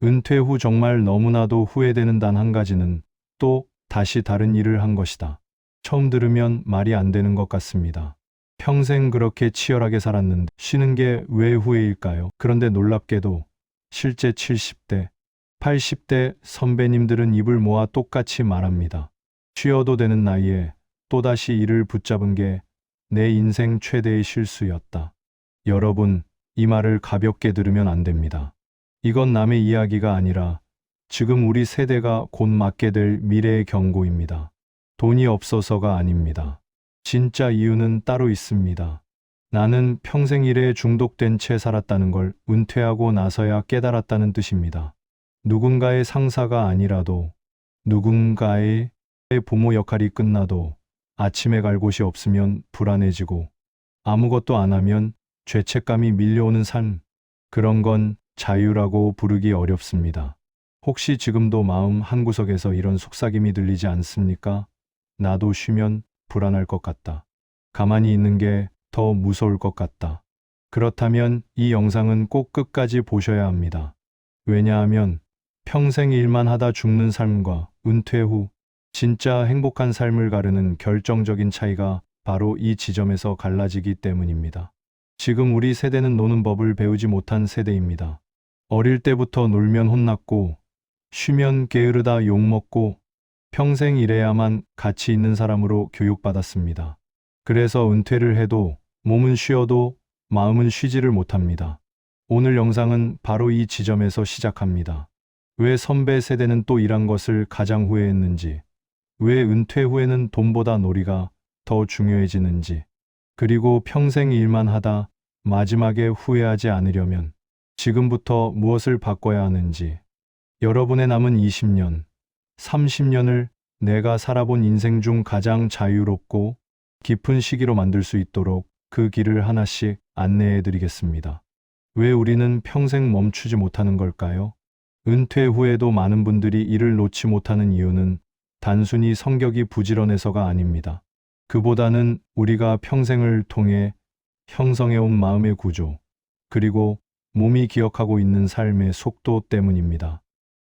은퇴 후 정말 너무나도 후회되는 단 한 가지는 또 다시 다른 일을 한 것이다. 처음 들으면 말이 안 되는 것 같습니다. 평생 그렇게 치열하게 살았는데 쉬는 게 왜 후회일까요? 그런데 놀랍게도 실제 70대, 80대 선배님들은 입을 모아 똑같이 말합니다. 쉬어도 되는 나이에 또다시 일을 붙잡은 게 내 인생 최대의 실수였다. 여러분, 이 말을 가볍게 들으면 안 됩니다. 이건 남의 이야기가 아니라 지금 우리 세대가 곧 맞게 될 미래의 경고입니다. 돈이 없어서가 아닙니다. 진짜 이유는 따로 있습니다. 나는 평생 일에 중독된 채 살았다는 걸 은퇴하고 나서야 깨달았다는 뜻입니다. 누군가의 상사가 아니라도, 누군가의 부모 역할이 끝나도 아침에 갈 곳이 없으면 불안해지고 아무것도 안 하면 죄책감이 밀려오는 삶, 그런 건 자유라고 부르기 어렵습니다. 혹시 지금도 마음 한구석에서 이런 속삭임이 들리지 않습니까? 나도 쉬면 불안할 것 같다. 가만히 있는 게 더 무서울 것 같다. 그렇다면 이 영상은 꼭 끝까지 보셔야 합니다. 왜냐하면 평생 일만 하다 죽는 삶과 은퇴 후 진짜 행복한 삶을 가르는 결정적인 차이가 바로 이 지점에서 갈라지기 때문입니다. 지금 우리 세대는 노는 법을 배우지 못한 세대입니다. 어릴 때부터 놀면 혼났고, 쉬면 게으르다 욕먹고, 평생 일해야만 가치 있는 사람으로 교육받았습니다. 그래서 은퇴를 해도 몸은 쉬어도 마음은 쉬지를 못합니다. 오늘 영상은 바로 이 지점에서 시작합니다. 왜 선배 세대는 또 일한 것을 가장 후회했는지, 왜 은퇴 후에는 돈보다 놀이가 더 중요해지는지, 그리고 평생 일만 하다 마지막에 후회하지 않으려면 지금부터 무엇을 바꿔야 하는지, 여러분의 남은 20년, 30년을 내가 살아본 인생 중 가장 자유롭고 깊은 시기로 만들 수 있도록 그 길을 하나씩 안내해 드리겠습니다. 왜 우리는 평생 멈추지 못하는 걸까요? 은퇴 후에도 많은 분들이 일을 놓지 못하는 이유는 단순히 성격이 부지런해서가 아닙니다. 그보다는 우리가 평생을 통해 형성해온 마음의 구조, 그리고 몸이 기억하고 있는 삶의 속도 때문입니다.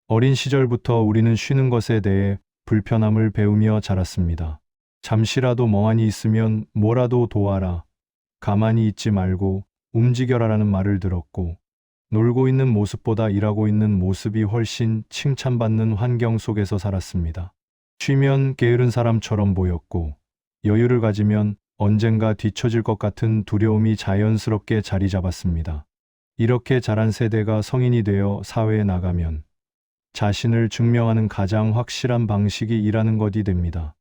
어린 시절부터 우리는 쉬는 것에 대해 불편함을 배우며 자랐습니다. 잠시라도 멍하니 있으면 뭐라도 도와라, 가만히 있지 말고 움직여라라는 말을 들었고, 놀고 있는 모습보다 일하고 있는 모습이 훨씬 칭찬받는 환경 속에서 살았습니다. 쉬면 게으른 사람처럼 보였고, 여유를 가지면 언젠가 뒤처질 것 같은 두려움이 자연스럽게 자리 잡았습니다. 이렇게 자란 세대가 성인이 되어 사회에 나가면 자신을 증명하는 가장 확실한 방식이 일하는 것이 됩니다.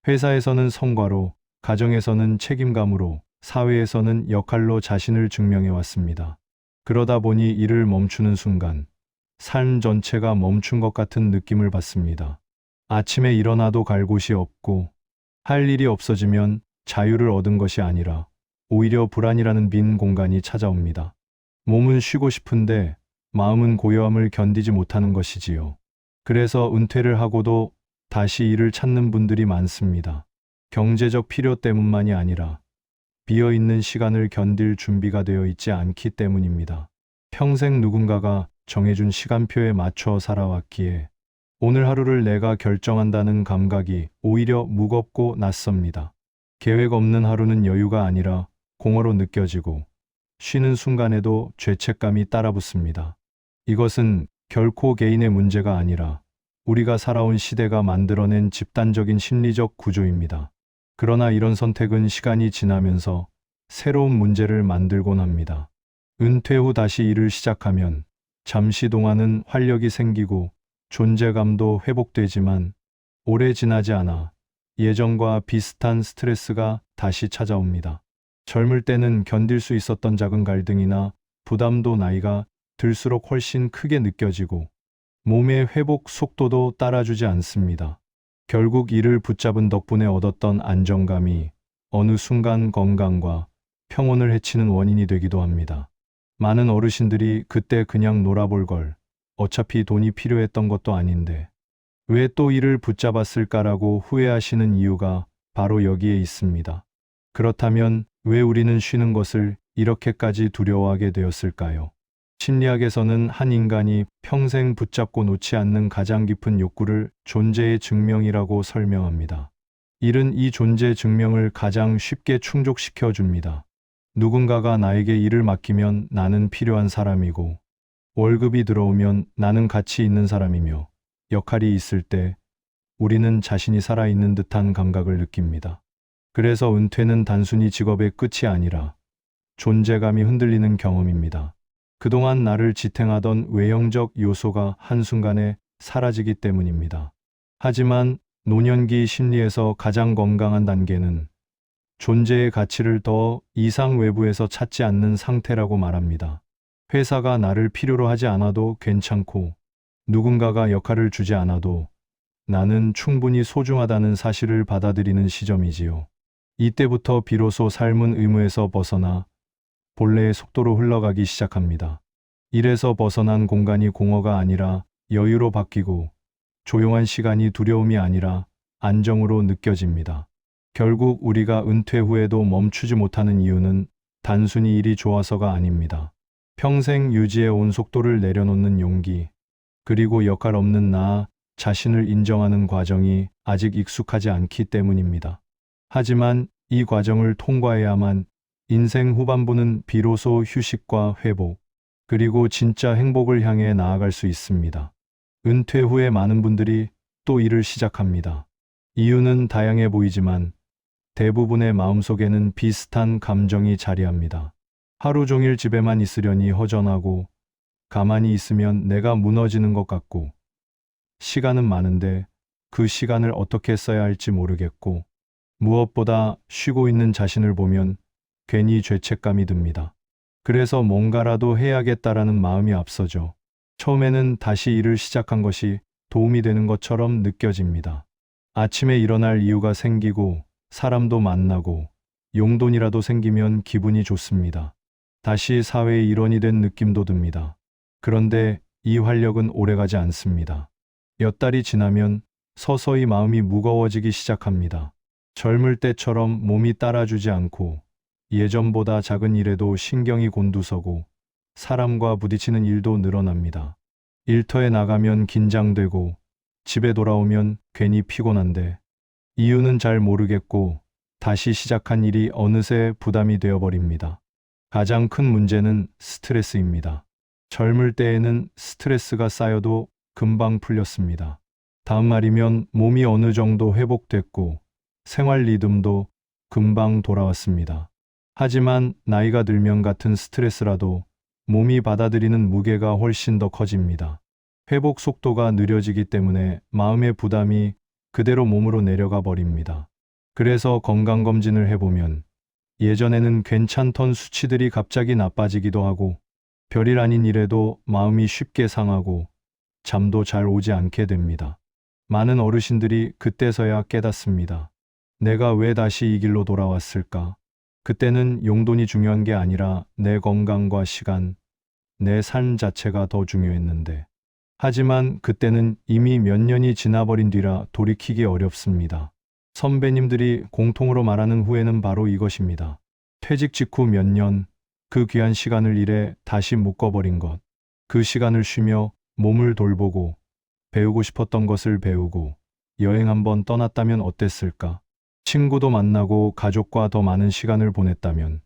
회사에서는 성과로, 가정에서는 책임감으로, 사회에서는 역할로 자신을 증명해 왔습니다. 그러다 보니 일을 멈추는 순간 삶 전체가 멈춘 것 같은 느낌을 받습니다. 아침에 일어나도 갈 곳이 없고 할 일이 없어지면 자유를 얻은 것이 아니라 오히려 불안이라는 빈 공간이 찾아옵니다. 몸은 쉬고 싶은데 마음은 고요함을 견디지 못하는 것이지요. 그래서 은퇴를 하고도 다시 일을 찾는 분들이 많습니다. 경제적 필요 때문만이 아니라 비어있는 시간을 견딜 준비가 되어 있지 않기 때문입니다. 평생 누군가가 정해준 시간표에 맞춰 살아왔기에 오늘 하루를 내가 결정한다는 감각이 오히려 무겁고 낯섭니다. 계획 없는 하루는 여유가 아니라 공허로 느껴지고 쉬는 순간에도 죄책감이 따라붙습니다. 이것은 결코 개인의 문제가 아니라 우리가 살아온 시대가 만들어낸 집단적인 심리적 구조입니다. 그러나 이런 선택은 시간이 지나면서 새로운 문제를 만들곤 합니다. 은퇴 후 다시 일을 시작하면 잠시 동안은 활력이 생기고 존재감도 회복되지만 오래 지나지 않아 예전과 비슷한 스트레스가 다시 찾아옵니다. 젊을 때는 견딜 수 있었던 작은 갈등이나 부담도 나이가 들수록 훨씬 크게 느껴지고 몸의 회복 속도도 따라주지 않습니다. 결국 이를 붙잡은 덕분에 얻었던 안정감이 어느 순간 건강과 평온을 해치는 원인이 되기도 합니다. 많은 어르신들이 그때 그냥 놀아볼 걸, 어차피 돈이 필요했던 것도 아닌데 왜 또 이를 붙잡았을까라고 후회하시는 이유가 바로 여기에 있습니다. 그렇다면 왜 우리는 쉬는 것을 이렇게까지 두려워하게 되었을까요? 심리학에서는 한 인간이 평생 붙잡고 놓지 않는 가장 깊은 욕구를 존재의 증명이라고 설명합니다. 일은 이 존재 증명을 가장 쉽게 충족시켜 줍니다. 누군가가 나에게 일을 맡기면 나는 필요한 사람이고, 월급이 들어오면 나는 가치 있는 사람이며, 역할이 있을 때 우리는 자신이 살아있는 듯한 감각을 느낍니다. 그래서 은퇴는 단순히 직업의 끝이 아니라 존재감이 흔들리는 경험입니다. 그동안 나를 지탱하던 외형적 요소가 한순간에 사라지기 때문입니다. 하지만 노년기 심리에서 가장 건강한 단계는 존재의 가치를 더 이상 외부에서 찾지 않는 상태라고 말합니다. 회사가 나를 필요로 하지 않아도 괜찮고, 누군가가 역할을 주지 않아도 나는 충분히 소중하다는 사실을 받아들이는 시점이지요. 이때부터 비로소 삶은 의무에서 벗어나 본래의 속도로 흘러가기 시작합니다. 일에서 벗어난 공간이 공허가 아니라 여유로 바뀌고, 조용한 시간이 두려움이 아니라 안정으로 느껴집니다. 결국 우리가 은퇴 후에도 멈추지 못하는 이유는 단순히 일이 좋아서가 아닙니다. 평생 유지해 온 속도를 내려놓는 용기, 그리고 역할 없는 나 자신을 인정하는 과정이 아직 익숙하지 않기 때문입니다. 하지만 이 과정을 통과해야만 인생 후반부는 비로소 휴식과 회복, 그리고 진짜 행복을 향해 나아갈 수 있습니다. 은퇴 후에 많은 분들이 또 일을 시작합니다. 이유는 다양해 보이지만 대부분의 마음속에는 비슷한 감정이 자리합니다. 하루 종일 집에만 있으려니 허전하고, 가만히 있으면 내가 무너지는 것 같고, 시간은 많은데 그 시간을 어떻게 써야 할지 모르겠고, 무엇보다 쉬고 있는 자신을 보면 괜히 죄책감이 듭니다. 그래서 뭔가라도 해야겠다라는 마음이 앞서죠. 처음에는 다시 일을 시작한 것이 도움이 되는 것처럼 느껴집니다. 아침에 일어날 이유가 생기고, 사람도 만나고, 용돈이라도 생기면 기분이 좋습니다. 다시 사회의 일원이 된 느낌도 듭니다. 그런데 이 활력은 오래가지 않습니다. 몇 달이 지나면 서서히 마음이 무거워지기 시작합니다. 젊을 때처럼 몸이 따라주지 않고, 예전보다 작은 일에도 신경이 곤두서고, 사람과 부딪히는 일도 늘어납니다. 일터에 나가면 긴장되고, 집에 돌아오면 괜히 피곤한데, 이유는 잘 모르겠고, 다시 시작한 일이 어느새 부담이 되어버립니다. 가장 큰 문제는 스트레스입니다. 젊을 때에는 스트레스가 쌓여도 금방 풀렸습니다. 다음 말이면 몸이 어느 정도 회복됐고, 생활 리듬도 금방 돌아왔습니다. 하지만 나이가 들면 같은 스트레스라도 몸이 받아들이는 무게가 훨씬 더 커집니다. 회복 속도가 느려지기 때문에 마음의 부담이 그대로 몸으로 내려가 버립니다. 그래서 건강검진을 해보면 예전에는 괜찮던 수치들이 갑자기 나빠지기도 하고, 별일 아닌 일에도 마음이 쉽게 상하고 잠도 잘 오지 않게 됩니다. 많은 어르신들이 그때서야 깨닫습니다. 내가 왜 다시 이 길로 돌아왔을까? 그때는 용돈이 중요한 게 아니라 내 건강과 시간, 내 삶 자체가 더 중요했는데. 하지만 그때는 이미 몇 년이 지나버린 뒤라 돌이키기 어렵습니다. 선배님들이 공통으로 말하는 후회는 바로 이것입니다. 퇴직 직후 몇 년, 그 귀한 시간을 일에 다시 묶어버린 것. 그 시간을 쉬며 몸을 돌보고, 배우고 싶었던 것을 배우고, 여행 한번 떠났다면 어땠을까? 친구도 만나고 가족과 더 많은 시간을 보냈다면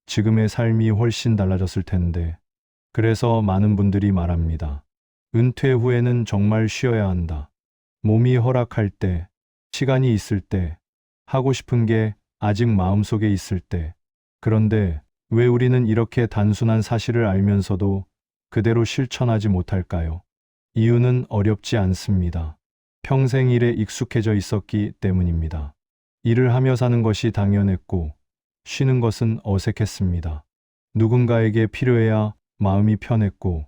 지금의 삶이 훨씬 달라졌을 텐데. 그래서 많은 분들이 말합니다. 은퇴 후에는 정말 쉬어야 한다. 몸이 허락할 때, 시간이 있을 때, 하고 싶은 게 아직 마음속에 있을 때. 그런데 왜 우리는 이렇게 단순한 사실을 알면서도 그대로 실천하지 못할까요? 이유는 어렵지 않습니다. 평생 일에 익숙해져 있었기 때문입니다. 일을 하며 사는 것이 당연했고, 쉬는 것은 어색했습니다. 누군가에게 필요해야 마음이 편했고,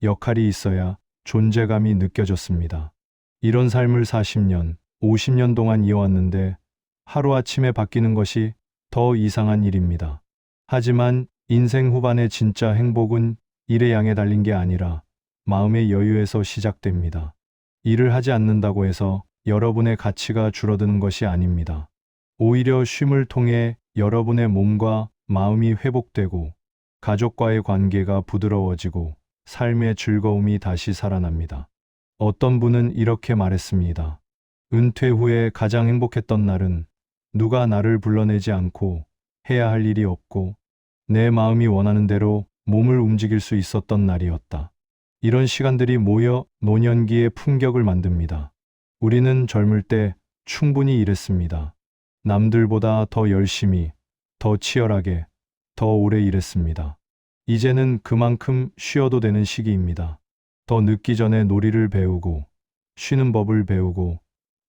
역할이 있어야 존재감이 느껴졌습니다. 이런 삶을 40년, 50년 동안 이어왔는데 하루아침에 바뀌는 것이 더 이상한 일입니다. 하지만 인생 후반의 진짜 행복은 일의 양에 달린 게 아니라 마음의 여유에서 시작됩니다. 일을 하지 않는다고 해서 여러분의 가치가 줄어드는 것이 아닙니다. 오히려 쉼을 통해 여러분의 몸과 마음이 회복되고 가족과의 관계가 부드러워지고 삶의 즐거움이 다시 살아납니다. 어떤 분은 이렇게 말했습니다. 은퇴 후에 가장 행복했던 날은 누가 나를 불러내지 않고 해야 할 일이 없고 내 마음이 원하는 대로 몸을 움직일 수 있었던 날이었다. 이런 시간들이 모여 노년기의 품격을 만듭니다. 우리는 젊을 때 충분히 일했습니다. 남들보다 더 열심히, 더 치열하게, 더 오래 일했습니다. 이제는 그만큼 쉬어도 되는 시기입니다. 더 늦기 전에 놀이를 배우고, 쉬는 법을 배우고,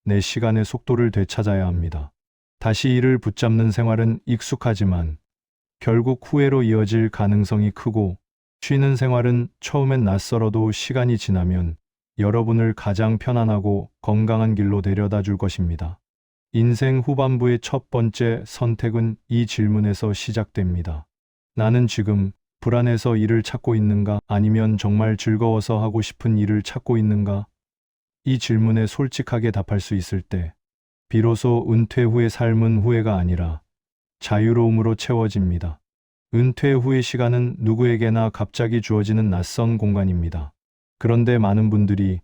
내 시간의 속도를 되찾아야 합니다. 다시 이를 붙잡는 생활은 익숙하지만 결국 후회로 이어질 가능성이 크고, 쉬는 생활은 처음엔 낯설어도 시간이 지나면 여러분을 가장 편안하고 건강한 길로 데려다 줄 것입니다. 인생 후반부의 첫 번째 선택은 이 질문에서 시작됩니다. 나는 지금 불안해서 일을 찾고 있는가? 아니면 정말 즐거워서 하고 싶은 일을 찾고 있는가? 이 질문에 솔직하게 답할 수 있을 때, 비로소 은퇴 후의 삶은 후회가 아니라 자유로움으로 채워집니다. 은퇴 후의 시간은 누구에게나 갑자기 주어지는 낯선 공간입니다. 그런데 많은 분들이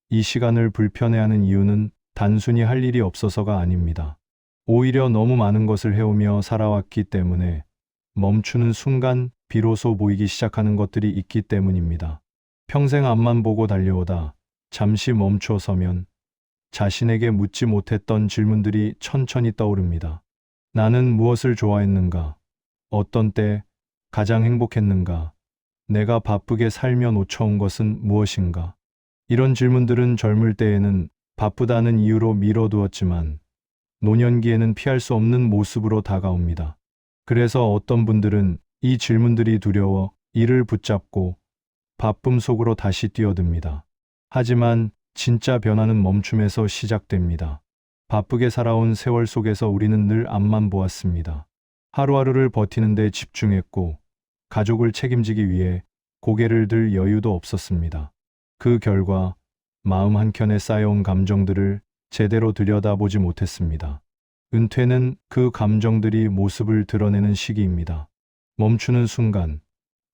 이 시간을 불편해하는 이유는 단순히 할 일이 없어서가 아닙니다. 오히려 너무 많은 것을 해오며 살아왔기 때문에 멈추는 순간 비로소 보이기 시작하는 것들이 있기 때문입니다. 평생 앞만 보고 달려오다 잠시 멈춰 서면 자신에게 묻지 못했던 질문들이 천천히 떠오릅니다. 나는 무엇을 좋아했는가? 어떤 때 가장 행복했는가? 내가 바쁘게 살며 놓쳐온 것은 무엇인가? 이런 질문들은 젊을 때에는 바쁘다는 이유로 미뤄두었지만 노년기에는 피할 수 없는 모습으로 다가옵니다. 그래서 어떤 분들은 이 질문들이 두려워 이를 붙잡고 바쁨 속으로 다시 뛰어듭니다. 하지만 진짜 변화는 멈춤에서 시작됩니다. 바쁘게 살아온 세월 속에서 우리는 늘 앞만 보았습니다. 하루하루를 버티는 데 집중했고 가족을 책임지기 위해 고개를 들 여유도 없었습니다. 그 결과 마음 한켠에 쌓여온 감정들을 제대로 들여다보지 못했습니다. 은퇴는 그 감정들이 모습을 드러내는 시기입니다. 멈추는 순간,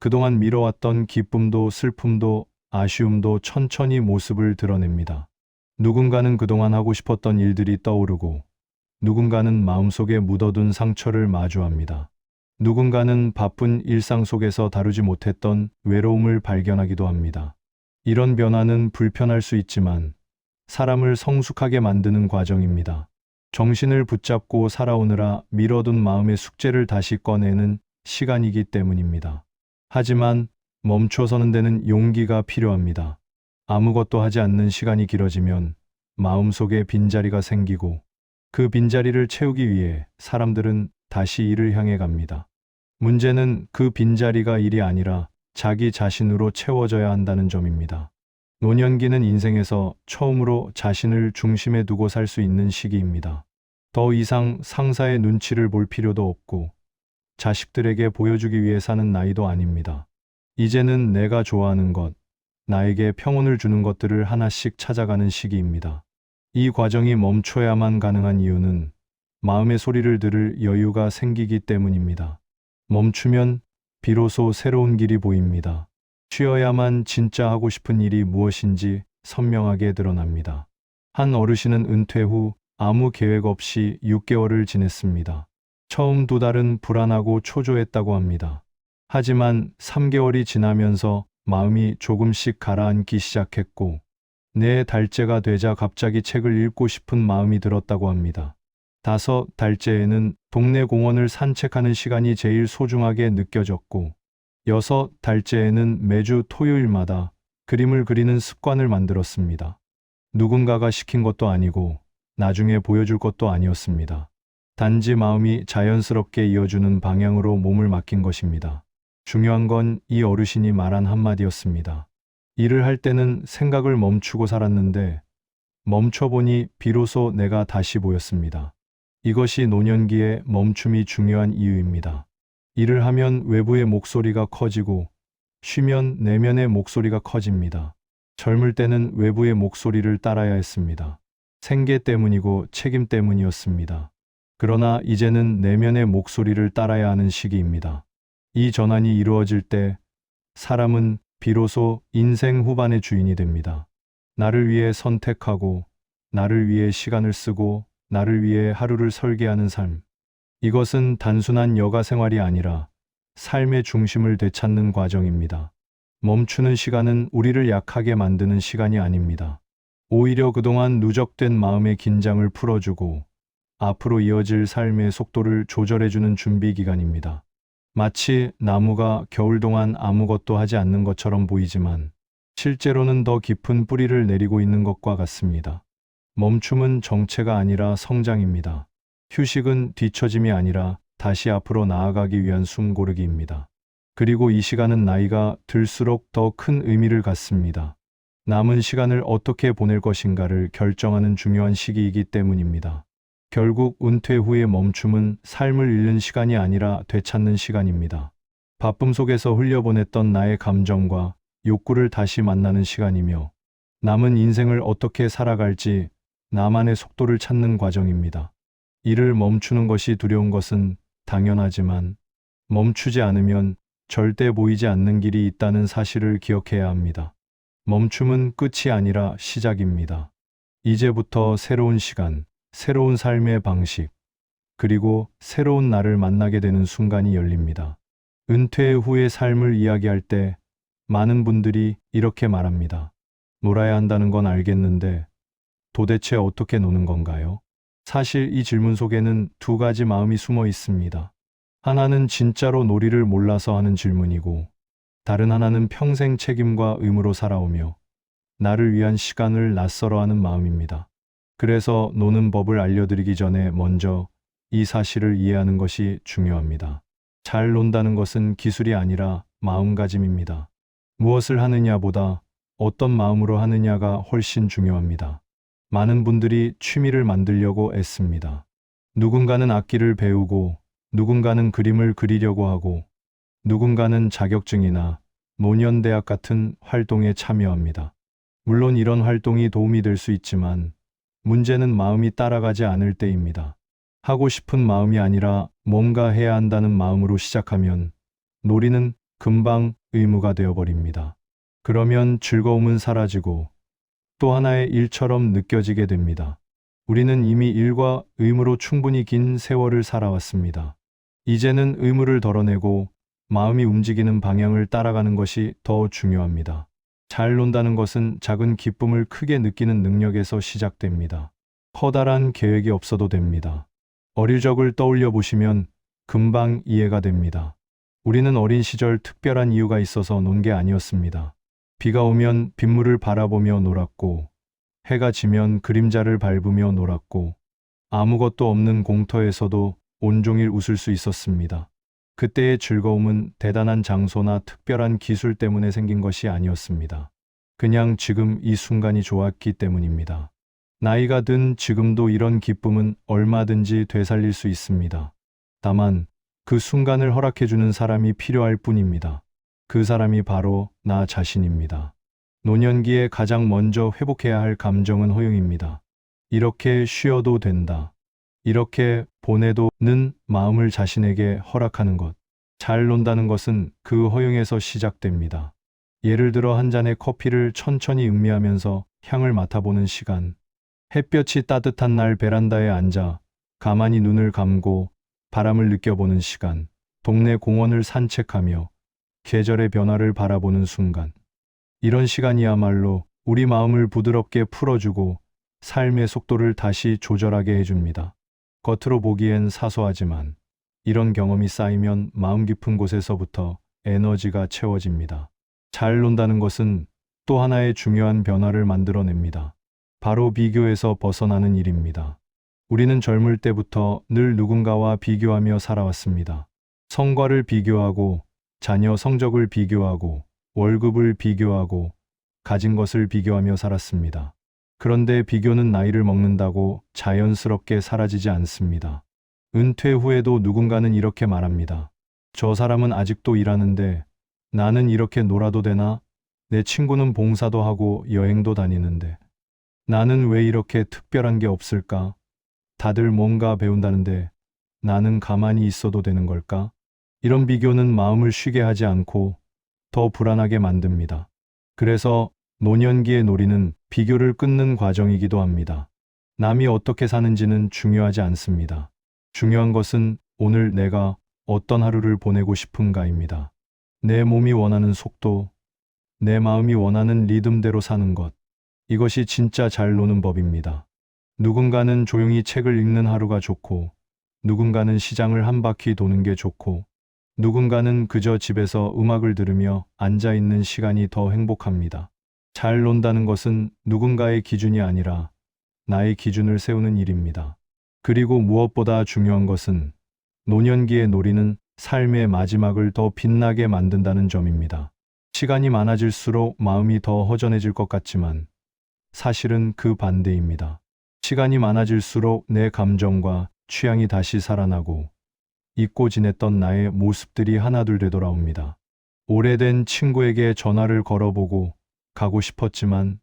그동안 미뤄왔던 기쁨도 슬픔도 아쉬움도 천천히 모습을 드러냅니다. 누군가는 그동안 하고 싶었던 일들이 떠오르고, 누군가는 마음속에 묻어둔 상처를 마주합니다. 누군가는 바쁜 일상 속에서 다루지 못했던 외로움을 발견하기도 합니다. 이런 변화는 불편할 수 있지만 사람을 성숙하게 만드는 과정입니다. 정신을 붙잡고 살아오느라 미뤄둔 마음의 숙제를 다시 꺼내는 시간이기 때문입니다. 하지만 멈춰서는 데는 용기가 필요합니다. 아무것도 하지 않는 시간이 길어지면 마음속에 빈자리가 생기고 그 빈자리를 채우기 위해 사람들은 다시 일을 향해 갑니다. 문제는 그 빈자리가 일이 아니라 자기 자신으로 채워져야 한다는 점입니다. 노년기는 인생에서 처음으로 자신을 중심에 두고 살 수 있는 시기입니다. 더 이상 상사의 눈치를 볼 필요도 없고 자식들에게 보여주기 위해 사는 나이도 아닙니다. 이제는 내가 좋아하는 것, 나에게 평온을 주는 것들을 하나씩 찾아가는 시기입니다. 이 과정이 멈춰야만 가능한 이유는 마음의 소리를 들을 여유가 생기기 때문입니다. 멈추면 비로소 새로운 길이 보입니다. 쉬어야만 진짜 하고 싶은 일이 무엇인지 선명하게 드러납니다. 한 어르신은 은퇴 후 아무 계획 없이 6개월을 지냈습니다. 처음 2달은 불안하고 초조했다고 합니다. 하지만 3개월이 지나면서 마음이 조금씩 가라앉기 시작했고 4달째가 되자 갑자기 책을 읽고 싶은 마음이 들었다고 합니다. 5달째에는 동네 공원을 산책하는 시간이 제일 소중하게 느껴졌고 6달째에는 매주 토요일마다 그림을 그리는 습관을 만들었습니다. 누군가가 시킨 것도 아니고 나중에 보여줄 것도 아니었습니다. 단지 마음이 자연스럽게 이어주는 방향으로 몸을 맡긴 것입니다. 중요한 건 이 어르신이 말한 한마디였습니다. 일을 할 때는 생각을 멈추고 살았는데 멈춰보니 비로소 내가 다시 보였습니다. 이것이 노년기에 멈춤이 중요한 이유입니다. 일을 하면 외부의 목소리가 커지고 쉬면 내면의 목소리가 커집니다. 젊을 때는 외부의 목소리를 따라야 했습니다. 생계 때문이고 책임 때문이었습니다. 그러나 이제는 내면의 목소리를 따라야 하는 시기입니다. 이 전환이 이루어질 때 사람은 비로소 인생 후반의 주인이 됩니다. 나를 위해 선택하고, 나를 위해 시간을 쓰고, 나를 위해 하루를 설계하는 삶. 이것은 단순한 여가 생활이 아니라 삶의 중심을 되찾는 과정입니다. 멈추는 시간은 우리를 약하게 만드는 시간이 아닙니다. 오히려 그동안 누적된 마음의 긴장을 풀어주고 앞으로 이어질 삶의 속도를 조절해주는 준비 기간입니다. 마치 나무가 겨울 동안 아무것도 하지 않는 것처럼 보이지만 실제로는 더 깊은 뿌리를 내리고 있는 것과 같습니다. 멈춤은 정체가 아니라 성장입니다. 휴식은 뒤처짐이 아니라 다시 앞으로 나아가기 위한 숨 고르기입니다. 그리고 이 시간은 나이가 들수록 더 큰 의미를 갖습니다. 남은 시간을 어떻게 보낼 것인가를 결정하는 중요한 시기이기 때문입니다. 결국 은퇴 후의 멈춤은 삶을 잃는 시간이 아니라 되찾는 시간입니다. 바쁨 속에서 흘려보냈던 나의 감정과 욕구를 다시 만나는 시간이며 남은 인생을 어떻게 살아갈지 나만의 속도를 찾는 과정입니다. 이를 멈추는 것이 두려운 것은 당연하지만 멈추지 않으면 절대 보이지 않는 길이 있다는 사실을 기억해야 합니다. 멈춤은 끝이 아니라 시작입니다. 이제부터 새로운 시간, 새로운 삶의 방식, 그리고 새로운 나를 만나게 되는 순간이 열립니다. 은퇴 후의 삶을 이야기할 때 많은 분들이 이렇게 말합니다. 놀아야 한다는 건 알겠는데 도대체 어떻게 노는 건가요? 사실 이 질문 속에는 두 가지 마음이 숨어 있습니다. 하나는 진짜로 놀이를 몰라서 하는 질문이고, 다른 하나는 평생 책임과 의무로 살아오며 나를 위한 시간을 낯설어하는 마음입니다. 그래서 노는 법을 알려드리기 전에 먼저 이 사실을 이해하는 것이 중요합니다. 잘 논다는 것은 기술이 아니라 마음가짐입니다. 무엇을 하느냐보다 어떤 마음으로 하느냐가 훨씬 중요합니다. 많은 분들이 취미를 만들려고 애씁니다. 누군가는 악기를 배우고, 누군가는 그림을 그리려고 하고, 누군가는 자격증이나 노년대학 같은 활동에 참여합니다. 물론 이런 활동이 도움이 될 수 있지만 문제는 마음이 따라가지 않을 때입니다. 하고 싶은 마음이 아니라 뭔가 해야 한다는 마음으로 시작하면 놀이는 금방 의무가 되어버립니다. 그러면 즐거움은 사라지고 또 하나의 일처럼 느껴지게 됩니다. 우리는 이미 일과 의무로 충분히 긴 세월을 살아왔습니다. 이제는 의무를 덜어내고 마음이 움직이는 방향을 따라가는 것이 더 중요합니다. 잘 논다는 것은 작은 기쁨을 크게 느끼는 능력에서 시작됩니다. 커다란 계획이 없어도 됩니다. 어릴 적을 떠올려 보시면 금방 이해가 됩니다. 우리는 어린 시절 특별한 이유가 있어서 논 게 아니었습니다. 비가 오면 빗물을 바라보며 놀았고, 해가 지면 그림자를 밟으며 놀았고, 아무것도 없는 공터에서도 온종일 웃을 수 있었습니다. 그때의 즐거움은 대단한 장소나 특별한 기술 때문에 생긴 것이 아니었습니다. 그냥 지금 이 순간이 좋았기 때문입니다. 나이가 든 지금도 이런 기쁨은 얼마든지 되살릴 수 있습니다. 다만 그 순간을 허락해주는 사람이 필요할 뿐입니다. 그 사람이 바로 나 자신입니다. 노년기에 가장 먼저 회복해야 할 감정은 허용입니다. 이렇게 쉬어도 된다. 이렇게 보내도는 마음을 자신에게 허락하는 것. 잘 논다는 것은 그 허용에서 시작됩니다. 예를 들어 한 잔의 커피를 천천히 음미하면서 향을 맡아보는 시간. 햇볕이 따뜻한 날 베란다에 앉아 가만히 눈을 감고 바람을 느껴보는 시간. 동네 공원을 산책하며 계절의 변화를 바라보는 순간. 이런 시간이야말로 우리 마음을 부드럽게 풀어주고 삶의 속도를 다시 조절하게 해줍니다. 겉으로 보기엔 사소하지만 이런 경험이 쌓이면 마음 깊은 곳에서부터 에너지가 채워집니다. 잘 논다는 것은 또 하나의 중요한 변화를 만들어냅니다. 바로 비교에서 벗어나는 일입니다. 우리는 젊을 때부터 늘 누군가와 비교하며 살아왔습니다. 성과를 비교하고, 자녀 성적을 비교하고, 월급을 비교하고, 가진 것을 비교하며 살았습니다. 그런데 비교는 나이를 먹는다고 자연스럽게 사라지지 않습니다. 은퇴 후에도 누군가는 이렇게 말합니다. 저 사람은 아직도 일하는데 나는 이렇게 놀아도 되나? 내 친구는 봉사도 하고 여행도 다니는데 나는 왜 이렇게 특별한 게 없을까? 다들 뭔가 배운다는데 나는 가만히 있어도 되는 걸까? 이런 비교는 마음을 쉬게 하지 않고 더 불안하게 만듭니다. 그래서 노년기의 놀이는 비교를 끊는 과정이기도 합니다. 남이 어떻게 사는지는 중요하지 않습니다. 중요한 것은 오늘 내가 어떤 하루를 보내고 싶은가입니다. 내 몸이 원하는 속도, 내 마음이 원하는 리듬대로 사는 것. 이것이 진짜 잘 노는 법입니다. 누군가는 조용히 책을 읽는 하루가 좋고, 누군가는 시장을 한 바퀴 도는 게 좋고, 누군가는 그저 집에서 음악을 들으며 앉아 있는 시간이 더 행복합니다. 잘 논다는 것은 누군가의 기준이 아니라 나의 기준을 세우는 일입니다. 그리고 무엇보다 중요한 것은 노년기의 놀이는 삶의 마지막을 더 빛나게 만든다는 점입니다. 시간이 많아질수록 마음이 더 허전해질 것 같지만 사실은 그 반대입니다. 시간이 많아질수록 내 감정과 취향이 다시 살아나고 잊고 지냈던 나의 모습들이 하나둘 되돌아옵니다. 오래된 친구에게 전화를 걸어보고 가고 싶었지만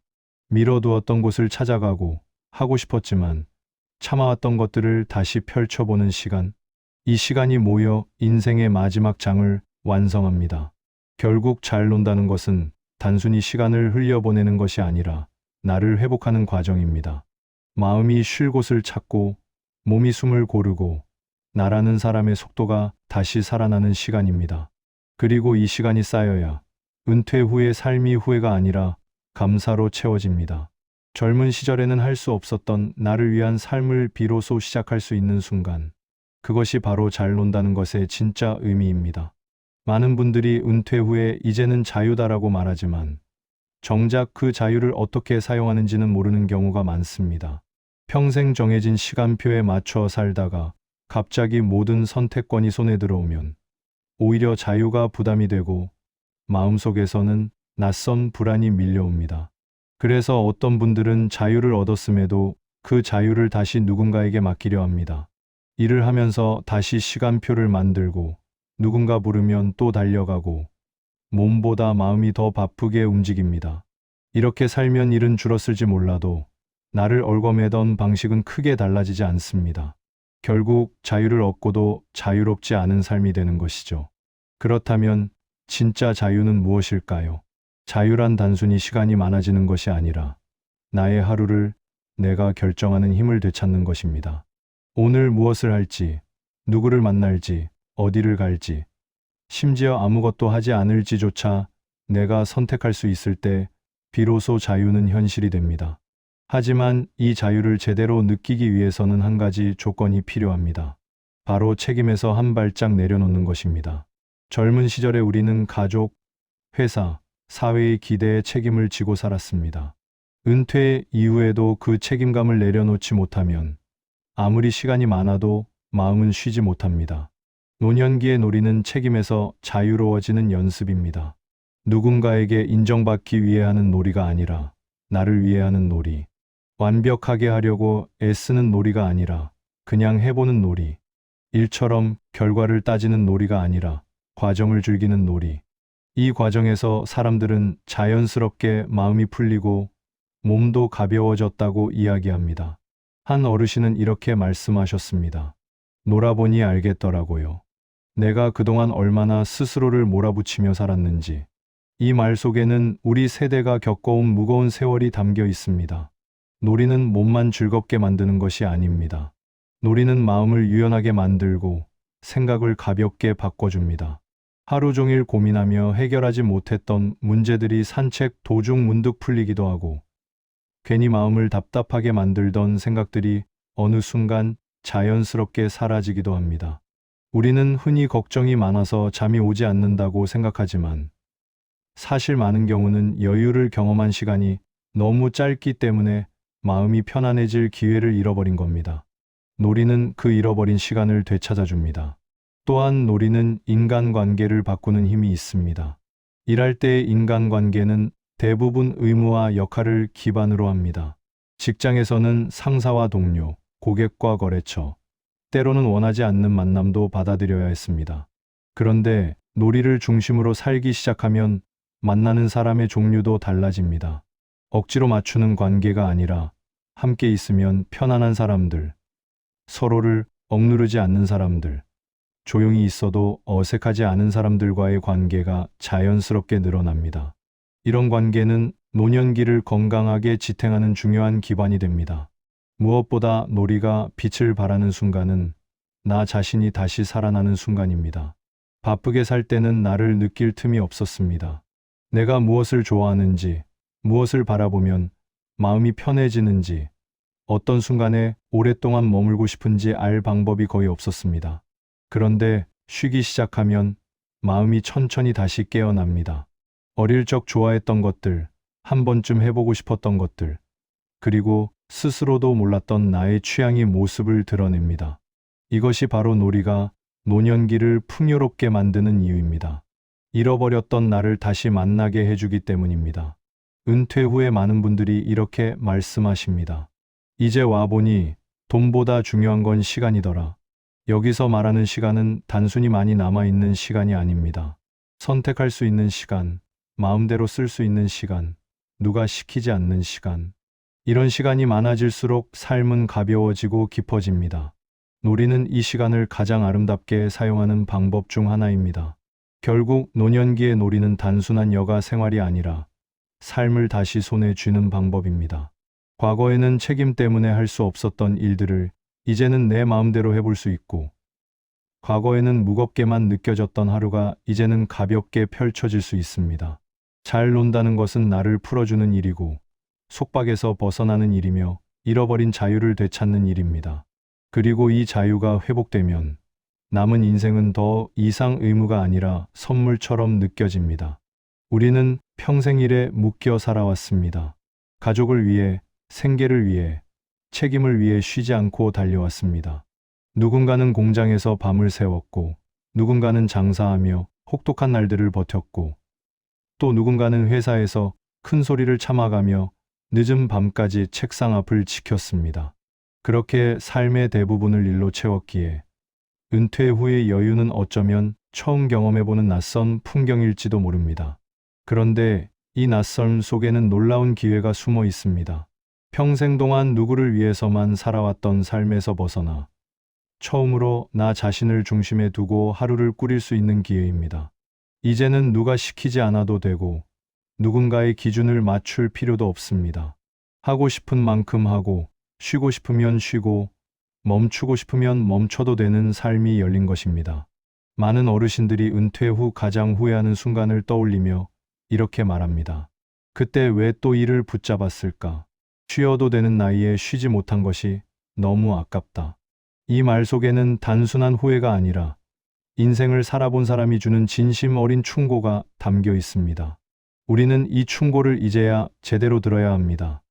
미뤄두었던 곳을 찾아가고 하고 싶었지만 참아왔던 것들을 다시 펼쳐보는 시간. 이 시간이 모여 인생의 마지막 장을 완성합니다. 결국 잘 논다는 것은 단순히 시간을 흘려보내는 것이 아니라 나를 회복하는 과정입니다. 마음이 쉴 곳을 찾고 몸이 숨을 고르고 나라는 사람의 속도가 다시 살아나는 시간입니다. 그리고 이 시간이 쌓여야 은퇴 후의 삶이 후회가 아니라 감사로 채워집니다. 젊은 시절에는 할 수 없었던 나를 위한 삶을 비로소 시작할 수 있는 순간. 그것이 바로 잘 논다는 것의 진짜 의미입니다. 많은 분들이 은퇴 후에 이제는 자유다라고 말하지만 정작 그 자유를 어떻게 사용하는지는 모르는 경우가 많습니다. 평생 정해진 시간표에 맞춰 살다가 갑자기 모든 선택권이 손에 들어오면 오히려 자유가 부담이 되고 마음속에서는 낯선 불안이 밀려옵니다. 그래서 어떤 분들은 자유를 얻었음에도 그 자유를 다시 누군가에게 맡기려 합니다. 일을 하면서 다시 시간표를 만들고 누군가 부르면 또 달려가고 몸보다 마음이 더 바쁘게 움직입니다. 이렇게 살면 일은 줄었을지 몰라도 나를 얽어매던 방식은 크게 달라지지 않습니다. 결국 자유를 얻고도 자유롭지 않은 삶이 되는 것이죠. 그렇다면 진짜 자유는 무엇일까요? 자유란 단순히 시간이 많아지는 것이 아니라 나의 하루를 내가 결정하는 힘을 되찾는 것입니다. 오늘 무엇을 할지, 누구를 만날지, 어디를 갈지, 심지어 아무것도 하지 않을지조차 내가 선택할 수 있을 때 비로소 자유는 현실이 됩니다. 하지만 이 자유를 제대로 느끼기 위해서는 한 가지 조건이 필요합니다. 바로 책임에서 한 발짝 내려놓는 것입니다. 젊은 시절에 우리는 가족, 회사, 사회의 기대에 책임을 지고 살았습니다. 은퇴 이후에도 그 책임감을 내려놓지 못하면 아무리 시간이 많아도 마음은 쉬지 못합니다. 노년기의 놀이는 책임에서 자유로워지는 연습입니다. 누군가에게 인정받기 위해 하는 놀이가 아니라 나를 위해 하는 놀이. 완벽하게 하려고 애쓰는 놀이가 아니라 그냥 해보는 놀이. 일처럼 결과를 따지는 놀이가 아니라 과정을 즐기는 놀이. 이 과정에서 사람들은 자연스럽게 마음이 풀리고 몸도 가벼워졌다고 이야기합니다. 한 어르신은 이렇게 말씀하셨습니다. 놀아보니 알겠더라고요. 내가 그동안 얼마나 스스로를 몰아붙이며 살았는지. 이 말 속에는 우리 세대가 겪어온 무거운 세월이 담겨 있습니다. 놀이는 몸만 즐겁게 만드는 것이 아닙니다. 놀이는 마음을 유연하게 만들고 생각을 가볍게 바꿔줍니다. 하루 종일 고민하며 해결하지 못했던 문제들이 산책 도중 문득 풀리기도 하고 괜히 마음을 답답하게 만들던 생각들이 어느 순간 자연스럽게 사라지기도 합니다. 우리는 흔히 걱정이 많아서 잠이 오지 않는다고 생각하지만 사실 많은 경우는 여유를 경험한 시간이 너무 짧기 때문에 마음이 편안해질 기회를 잃어버린 겁니다. 놀이는 그 잃어버린 시간을 되찾아줍니다. 또한 놀이는 인간관계를 바꾸는 힘이 있습니다. 일할 때의 인간관계는 대부분 의무와 역할을 기반으로 합니다. 직장에서는 상사와 동료, 고객과 거래처, 때로는 원하지 않는 만남도 받아들여야 했습니다. 그런데 놀이를 중심으로 살기 시작하면 만나는 사람의 종류도 달라집니다. 억지로 맞추는 관계가 아니라 함께 있으면 편안한 사람들, 서로를 억누르지 않는 사람들, 조용히 있어도 어색하지 않은 사람들과의 관계가 자연스럽게 늘어납니다. 이런 관계는 노년기를 건강하게 지탱하는 중요한 기반이 됩니다. 무엇보다 놀이가 빛을 발하는 순간은 나 자신이 다시 살아나는 순간입니다. 바쁘게 살 때는 나를 느낄 틈이 없었습니다. 내가 무엇을 좋아하는지, 무엇을 바라보면 마음이 편해지는지, 어떤 순간에 오랫동안 머물고 싶은지 알 방법이 거의 없었습니다. 그런데 쉬기 시작하면 마음이 천천히 다시 깨어납니다. 어릴 적 좋아했던 것들, 한 번쯤 해보고 싶었던 것들, 그리고 스스로도 몰랐던 나의 취향이 모습을 드러냅니다. 이것이 바로 놀이가 노년기를 풍요롭게 만드는 이유입니다. 잃어버렸던 나를 다시 만나게 해주기 때문입니다. 은퇴 후에 많은 분들이 이렇게 말씀하십니다. 이제 와보니 돈보다 중요한 건 시간이더라. 여기서 말하는 시간은 단순히 많이 남아있는 시간이 아닙니다. 선택할 수 있는 시간, 마음대로 쓸 수 있는 시간, 누가 시키지 않는 시간. 이런 시간이 많아질수록 삶은 가벼워지고 깊어집니다. 놀이는 이 시간을 가장 아름답게 사용하는 방법 중 하나입니다. 결국 노년기의 놀이는 단순한 여가 생활이 아니라 삶을 다시 손에 쥐는 방법입니다. 과거에는 책임 때문에 할 수 없었던 일들을 이제는 내 마음대로 해볼 수 있고, 과거에는 무겁게만 느껴졌던 하루가 이제는 가볍게 펼쳐질 수 있습니다. 잘 논다는 것은 나를 풀어주는 일이고, 속박에서 벗어나는 일이며 잃어버린 자유를 되찾는 일입니다. 그리고 이 자유가 회복되면 남은 인생은 더 이상 의무가 아니라 선물처럼 느껴집니다. 우리는 평생 일에 묶여 살아왔습니다. 가족을 위해, 생계를 위해, 책임을 위해 쉬지 않고 달려왔습니다. 누군가는 공장에서 밤을 새웠고, 누군가는 장사하며 혹독한 날들을 버텼고, 또 누군가는 회사에서 큰 소리를 참아가며 늦은 밤까지 책상 앞을 지켰습니다. 그렇게 삶의 대부분을 일로 채웠기에 은퇴 후의 여유는 어쩌면 처음 경험해보는 낯선 풍경일지도 모릅니다. 그런데 이 낯섦 속에는 놀라운 기회가 숨어 있습니다. 평생 동안 누구를 위해서만 살아왔던 삶에서 벗어나 처음으로 나 자신을 중심에 두고 하루를 꾸릴 수 있는 기회입니다. 이제는 누가 시키지 않아도 되고 누군가의 기준을 맞출 필요도 없습니다. 하고 싶은 만큼 하고 쉬고 싶으면 쉬고 멈추고 싶으면 멈춰도 되는 삶이 열린 것입니다. 많은 어르신들이 은퇴 후 가장 후회하는 순간을 떠올리며 이렇게 말합니다. 그때 왜 또 일을 붙잡았을까? 쉬어도 되는 나이에 쉬지 못한 것이 너무 아깝다. 이 말 속에는 단순한 후회가 아니라 인생을 살아본 사람이 주는 진심 어린 충고가 담겨 있습니다. 우리는 이 충고를 이제야 제대로 들어야 합니다.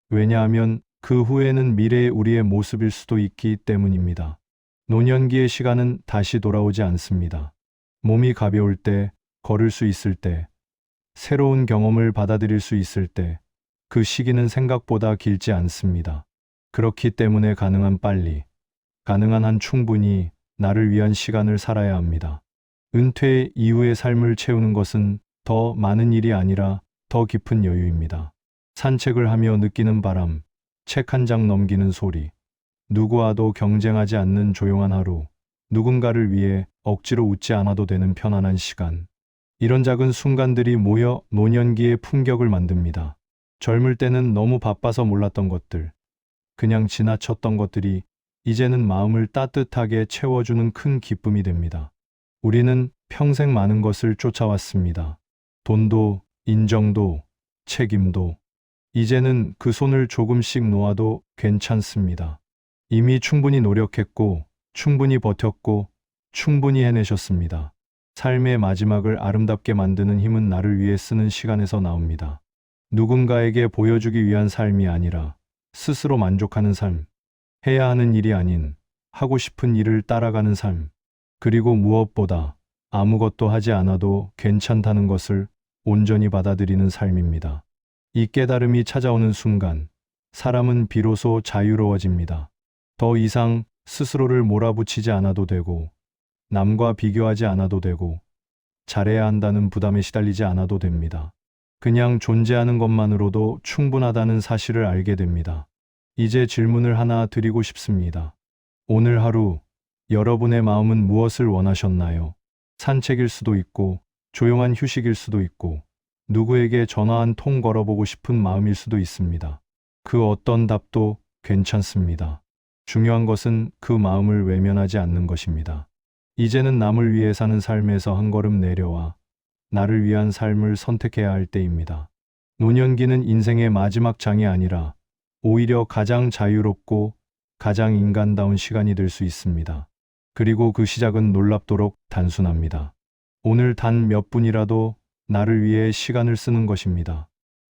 왜냐하면 그 후에는 미래의 우리의 모습일 수도 있기 때문입니다. 노년기의 시간은 다시 돌아오지 않습니다. 몸이 가벼울 때, 걸을 수 있을 때, 새로운 경험을 받아들일 수 있을 때, 그 시기는 생각보다 길지 않습니다. 그렇기 때문에 가능한 빨리, 가능한 한 충분히 나를 위한 시간을 살아야 합니다. 은퇴 이후의 삶을 채우는 것은 더 많은 일이 아니라 더 깊은 여유입니다. 산책을 하며 느끼는 바람, 책 한 장 넘기는 소리, 누구와도 경쟁하지 않는 조용한 하루, 누군가를 위해 억지로 웃지 않아도 되는 편안한 시간. 이런 작은 순간들이 모여 노년기의 품격을 만듭니다. 젊을 때는 너무 바빠서 몰랐던 것들, 그냥 지나쳤던 것들이 이제는 마음을 따뜻하게 채워주는 큰 기쁨이 됩니다. 우리는 평생 많은 것을 쫓아왔습니다. 돈도, 인정도, 책임도. 이제는 그 손을 조금씩 놓아도 괜찮습니다. 이미 충분히 노력했고, 충분히 버텼고, 충분히 해내셨습니다. 삶의 마지막을 아름답게 만드는 힘은 나를 위해 쓰는 시간에서 나옵니다. 누군가에게 보여주기 위한 삶이 아니라 스스로 만족하는 삶, 해야 하는 일이 아닌 하고 싶은 일을 따라가는 삶, 그리고 무엇보다 아무것도 하지 않아도 괜찮다는 것을 온전히 받아들이는 삶입니다. 이 깨달음이 찾아오는 순간 사람은 비로소 자유로워집니다. 더 이상 스스로를 몰아붙이지 않아도 되고, 남과 비교하지 않아도 되고, 잘해야 한다는 부담에 시달리지 않아도 됩니다. 그냥 존재하는 것만으로도 충분하다는 사실을 알게 됩니다. 이제 질문을 하나 드리고 싶습니다. 오늘 하루 여러분의 마음은 무엇을 원하셨나요? 산책일 수도 있고, 조용한 휴식일 수도 있고, 누구에게 전화 한 통 걸어보고 싶은 마음일 수도 있습니다. 그 어떤 답도 괜찮습니다. 중요한 것은 그 마음을 외면하지 않는 것입니다. 이제는 남을 위해 사는 삶에서 한 걸음 내려와 나를 위한 삶을 선택해야 할 때입니다. 노년기는 인생의 마지막 장이 아니라 오히려 가장 자유롭고 가장 인간다운 시간이 될 수 있습니다. 그리고 그 시작은 놀랍도록 단순합니다. 오늘 단 몇 분이라도 나를 위해 시간을 쓰는 것입니다.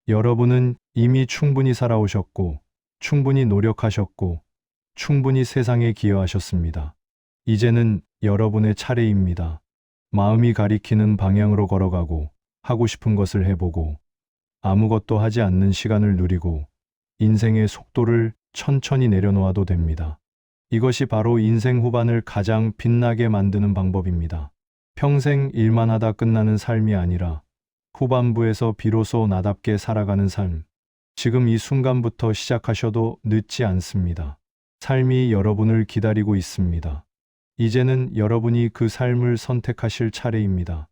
여러분은 이미 충분히 살아오셨고, 충분히 노력하셨고, 충분히 세상에 기여하셨습니다. 이제는 여러분의 차례입니다. 마음이 가리키는 방향으로 걸어가고, 하고 싶은 것을 해보고, 아무것도 하지 않는 시간을 누리고, 인생의 속도를 천천히 내려놓아도 됩니다. 이것이 바로 인생 후반을 가장 빛나게 만드는 방법입니다. 평생 일만 하다 끝나는 삶이 아니라 후반부에서 비로소 나답게 살아가는 삶. 지금 이 순간부터 시작하셔도 늦지 않습니다. 삶이 여러분을 기다리고 있습니다. 이제는 여러분이 그 삶을 선택하실 차례입니다.